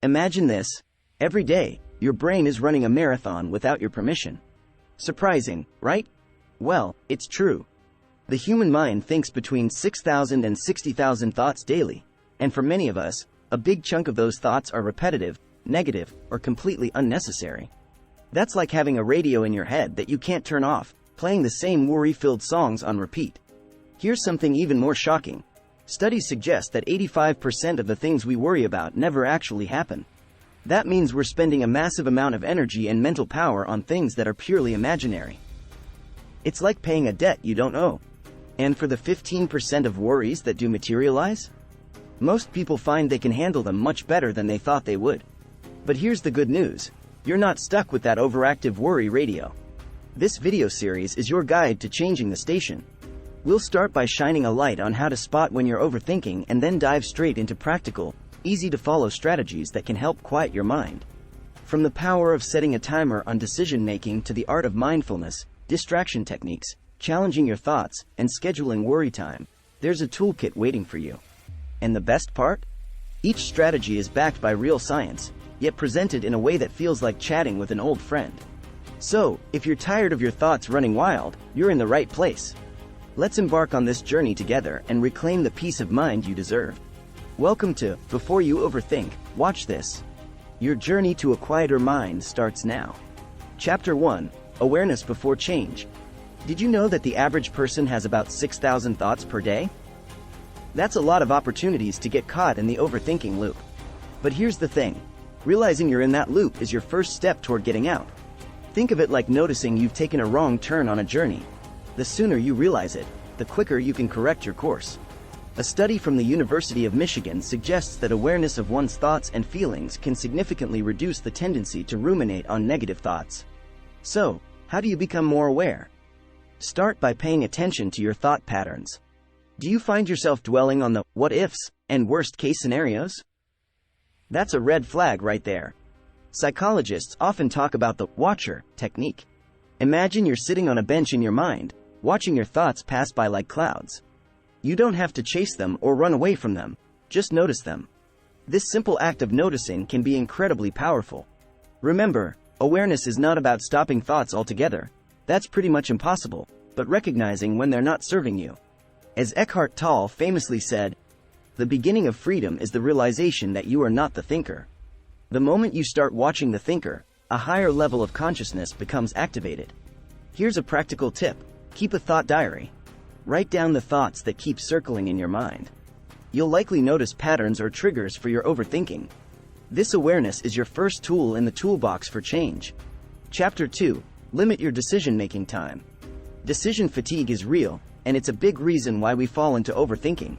Imagine this. Every day, your brain is running a marathon without your permission. Surprising, right? Well, it's true. The human mind thinks between 6,000 and 60,000 thoughts daily, and for many of us, a big chunk of those thoughts are repetitive, negative, or completely unnecessary. That's like having a radio in your head that you can't turn off, playing the same worry-filled songs on repeat. Here's something even more shocking. Studies suggest that 85% of the things we worry about never actually happen. That means we're spending a massive amount of energy and mental power on things that are purely imaginary. It's like paying a debt you don't owe. And for the 15% of worries that do materialize, most people find they can handle them much better than they thought they would. But here's the good news. You're not stuck with that overactive worry radio. This video series is your guide to changing the station. We'll start by shining a light on how to spot when you're overthinking and then dive straight into practical, easy-to-follow strategies that can help quiet your mind. From the power of setting a timer on decision-making to the art of mindfulness, distraction techniques, challenging your thoughts, and scheduling worry time, there's a toolkit waiting for you. And the best part? Each strategy is backed by real science, yet presented in a way that feels like chatting with an old friend. So, if you're tired of your thoughts running wild, you're in the right place. Let's embark on this journey together and reclaim the peace of mind you deserve. Welcome to Before You Overthink, Watch This. Your journey to a quieter mind starts now. Chapter 1, Awareness Before Change. Did you know that the average person has about 6,000 thoughts per day? That's a lot of opportunities to get caught in the overthinking loop. But here's the thing. Realizing you're in that loop is your first step toward getting out. Think of it like noticing you've taken a wrong turn on a journey. The sooner you realize it, the quicker you can correct your course. A study from the University of Michigan suggests that awareness of one's thoughts and feelings can significantly reduce the tendency to ruminate on negative thoughts. So, how do you become more aware? Start by paying attention to your thought patterns. Do you find yourself dwelling on the what-ifs and worst-case scenarios? That's a red flag right there. Psychologists often talk about the watcher technique. Imagine you're sitting on a bench in your mind, watching your thoughts pass by like clouds. You don't have to chase them or run away from them, just notice them. This simple act of noticing can be incredibly powerful. Remember, awareness is not about stopping thoughts altogether. That's pretty much impossible, but recognizing when they're not serving you. As Eckhart Tolle famously said, "The beginning of freedom is the realization that you are not the thinker." The moment you start watching the thinker, a higher level of consciousness becomes activated. Here's a practical tip. Keep a thought diary. Write down the thoughts that keep circling in your mind. You'll likely notice patterns or triggers for your overthinking. This awareness is your first tool in the toolbox for change. Chapter 2, Limit your decision-making time. Decision fatigue is real, and it's a big reason why we fall into overthinking.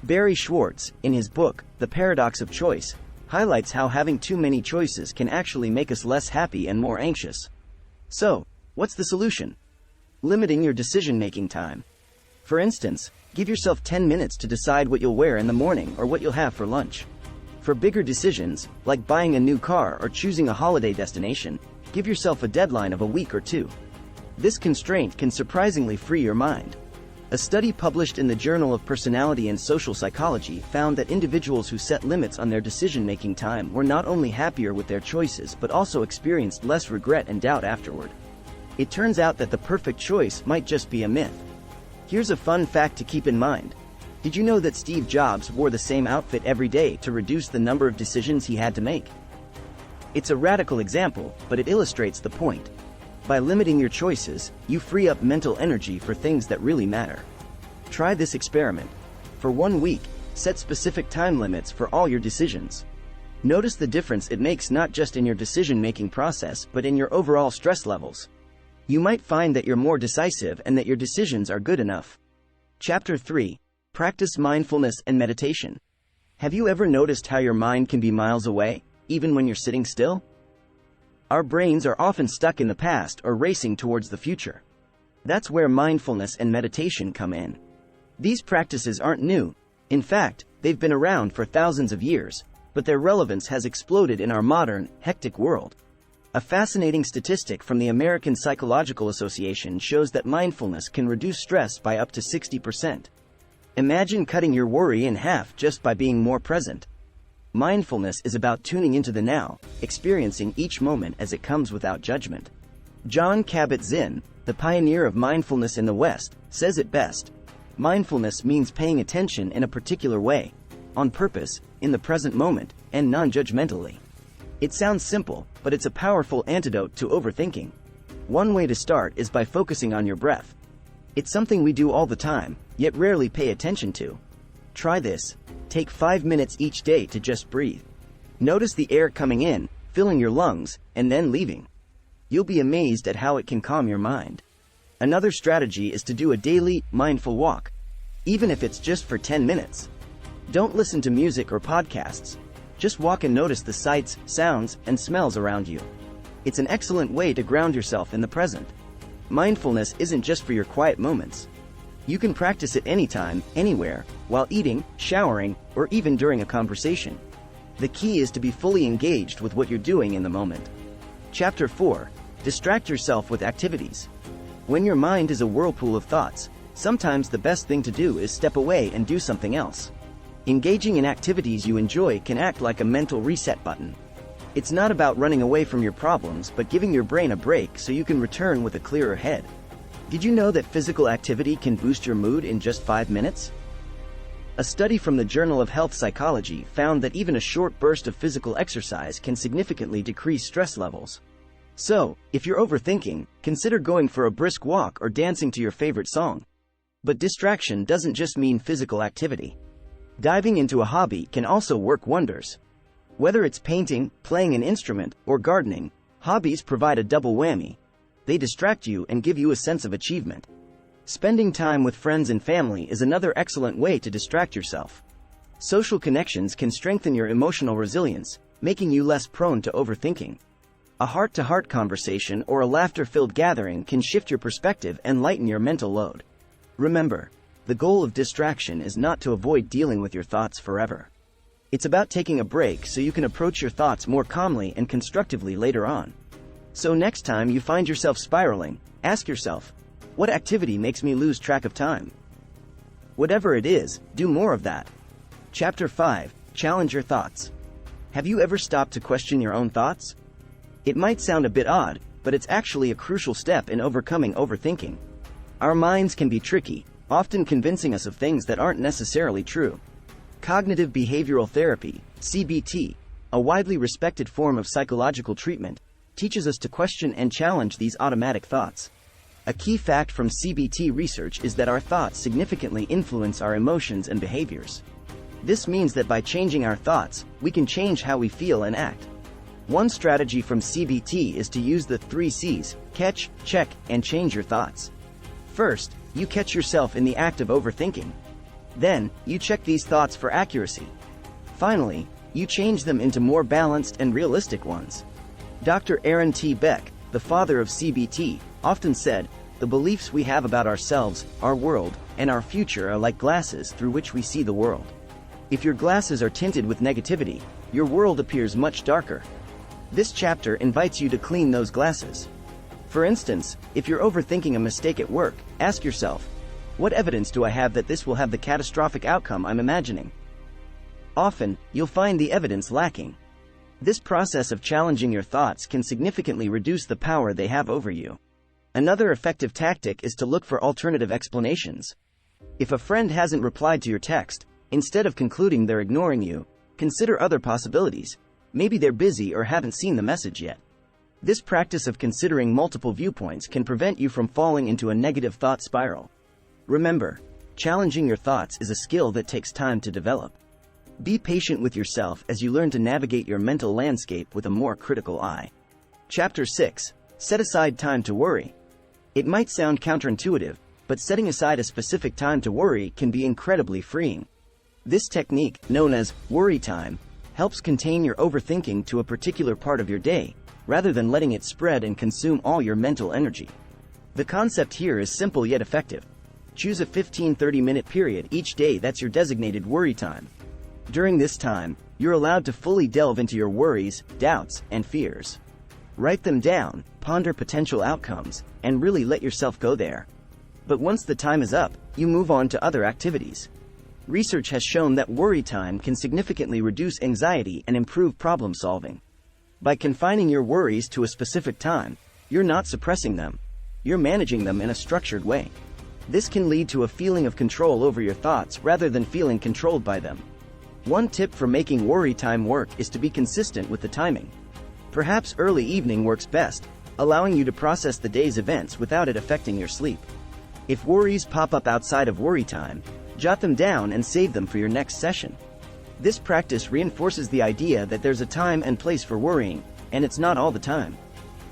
Barry Schwartz, in his book, The Paradox of Choice, highlights how having too many choices can actually make us less happy and more anxious. So, what's the solution? Limiting your decision-making time. For instance, give yourself 10 minutes to decide what you'll wear in the morning or what you'll have for lunch. For bigger decisions, like buying a new car or choosing a holiday destination, give yourself a deadline of a week or two. This constraint can surprisingly free your mind. A study published in the Journal of Personality and Social Psychology found that individuals who set limits on their decision-making time were not only happier with their choices but also experienced less regret and doubt afterward. It turns out that the perfect choice might just be a myth. Here's a fun fact to keep in mind. Did you know that Steve Jobs wore the same outfit every day to reduce the number of decisions he had to make? It's a radical example, but it illustrates the point. By limiting your choices, you free up mental energy for things that really matter. Try this experiment. For 1 week, set specific time limits for all your decisions. Notice the difference it makes not just in your decision-making process but in your overall stress levels. You might find that you're more decisive and that your decisions are good enough. Chapter 3, Practice Mindfulness and Meditation. Have you ever noticed how your mind can be miles away, even when you're sitting still? Our brains are often stuck in the past or racing towards the future. That's where mindfulness and meditation come in. These practices aren't new. In fact, they've been around for thousands of years, but their relevance has exploded in our modern, hectic world. A fascinating statistic from the American Psychological Association shows that mindfulness can reduce stress by up to 60%. Imagine cutting your worry in half just by being more present. Mindfulness is about tuning into the now, experiencing each moment as it comes without judgment. Jon Kabat-Zinn, the pioneer of mindfulness in the West, says it best. Mindfulness means paying attention in a particular way, on purpose, in the present moment, and non-judgmentally. It sounds simple, but it's a powerful antidote to overthinking. One way to start is by focusing on your breath. It's something we do all the time, yet rarely pay attention to. Try this. Take 5 minutes each day to just breathe. Notice the air coming in, filling your lungs, and then leaving. You'll be amazed at how it can calm your mind. Another strategy is to do a daily, mindful walk, even if it's just for 10 minutes. Don't listen to music or podcasts. Just walk and notice the sights, sounds, and smells around you. It's an excellent way to ground yourself in the present. Mindfulness isn't just for your quiet moments. You can practice it anytime, anywhere, while eating, showering, or even during a conversation. The key is to be fully engaged with what you're doing in the moment. Chapter 4. Distract yourself with activities. When your mind is a whirlpool of thoughts, sometimes the best thing to do is step away and do something else. Engaging in activities you enjoy can act like a mental reset button. It's not about running away from your problems, but giving your brain a break so you can return with a clearer head. Did you know that physical activity can boost your mood in just 5 minutes? A study from the Journal of Health Psychology found that even a short burst of physical exercise can significantly decrease stress levels. So, if you're overthinking, consider going for a brisk walk or dancing to your favorite song. But distraction doesn't just mean physical activity. Diving into a hobby can also work wonders. Whether it's painting, playing an instrument, or gardening, hobbies provide a double whammy. They distract you and give you a sense of achievement. Spending time with friends and family is another excellent way to distract yourself. Social connections can strengthen your emotional resilience, making you less prone to overthinking. A heart-to-heart conversation or a laughter-filled gathering can shift your perspective and lighten your mental load. Remember, the goal of distraction is not to avoid dealing with your thoughts forever. It's about taking a break so you can approach your thoughts more calmly and constructively later on. So next time you find yourself spiraling, ask yourself, what activity makes me lose track of time? Whatever it is, do more of that. Chapter 5. Challenge your thoughts. Have you ever stopped to question your own thoughts? It might sound a bit odd, but it's actually a crucial step in overcoming overthinking. Our minds can be tricky, often convincing us of things that aren't necessarily true. Cognitive behavioral therapy, CBT, a widely respected form of psychological treatment, teaches us to question and challenge these automatic thoughts. A key fact from CBT research is that our thoughts significantly influence our emotions and behaviors. This means that by changing our thoughts, we can change how we feel and act. One strategy from CBT is to use the 3 C's: catch, check, and change your thoughts. First, you catch yourself in the act of overthinking. Then, you check these thoughts for accuracy. Finally, you change them into more balanced and realistic ones. Dr. Aaron T. Beck, the father of CBT, often said, "The beliefs we have about ourselves, our world, and our future are like glasses through which we see the world. If your glasses are tinted with negativity, your world appears much darker." This chapter invites you to clean those glasses. For instance, if you're overthinking a mistake at work, ask yourself, what evidence do I have that this will have the catastrophic outcome I'm imagining? Often, you'll find the evidence lacking. This process of challenging your thoughts can significantly reduce the power they have over you. Another effective tactic is to look for alternative explanations. If a friend hasn't replied to your text, instead of concluding they're ignoring you, consider other possibilities. Maybe they're busy or haven't seen the message yet. This practice of considering multiple viewpoints can prevent you from falling into a negative thought spiral. Remember, challenging your thoughts is a skill that takes time to develop. Be patient with yourself as you learn to navigate your mental landscape with a more critical eye. Chapter 6. Set aside time to worry. It might sound counterintuitive, but setting aside a specific time to worry can be incredibly freeing. This technique, known as worry time, helps contain your overthinking to a particular part of your day, rather than letting it spread and consume all your mental energy. The concept here is simple yet effective. Choose a 15-30-minute period each day that's your designated worry time. During this time, you're allowed to fully delve into your worries, doubts, and fears. Write them down, ponder potential outcomes, and really let yourself go there. But once the time is up, you move on to other activities. Research has shown that worry time can significantly reduce anxiety and improve problem solving. By confining your worries to a specific time, you're not suppressing them. You're managing them in a structured way. This can lead to a feeling of control over your thoughts rather than feeling controlled by them. One tip for making worry time work is to be consistent with the timing. Perhaps early evening works best, allowing you to process the day's events without it affecting your sleep. If worries pop up outside of worry time, jot them down and save them for your next session. This practice reinforces the idea that there's a time and place for worrying, and it's not all the time.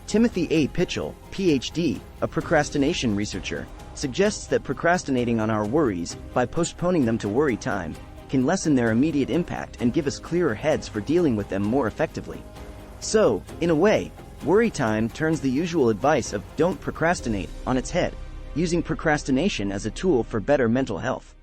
Timothy A. Pitchell, Ph.D., a procrastination researcher, suggests that procrastinating on our worries, by postponing them to worry time, can lessen their immediate impact and give us clearer heads for dealing with them more effectively. So, in a way, worry time turns the usual advice of "don't procrastinate" on its head, using procrastination as a tool for better mental health.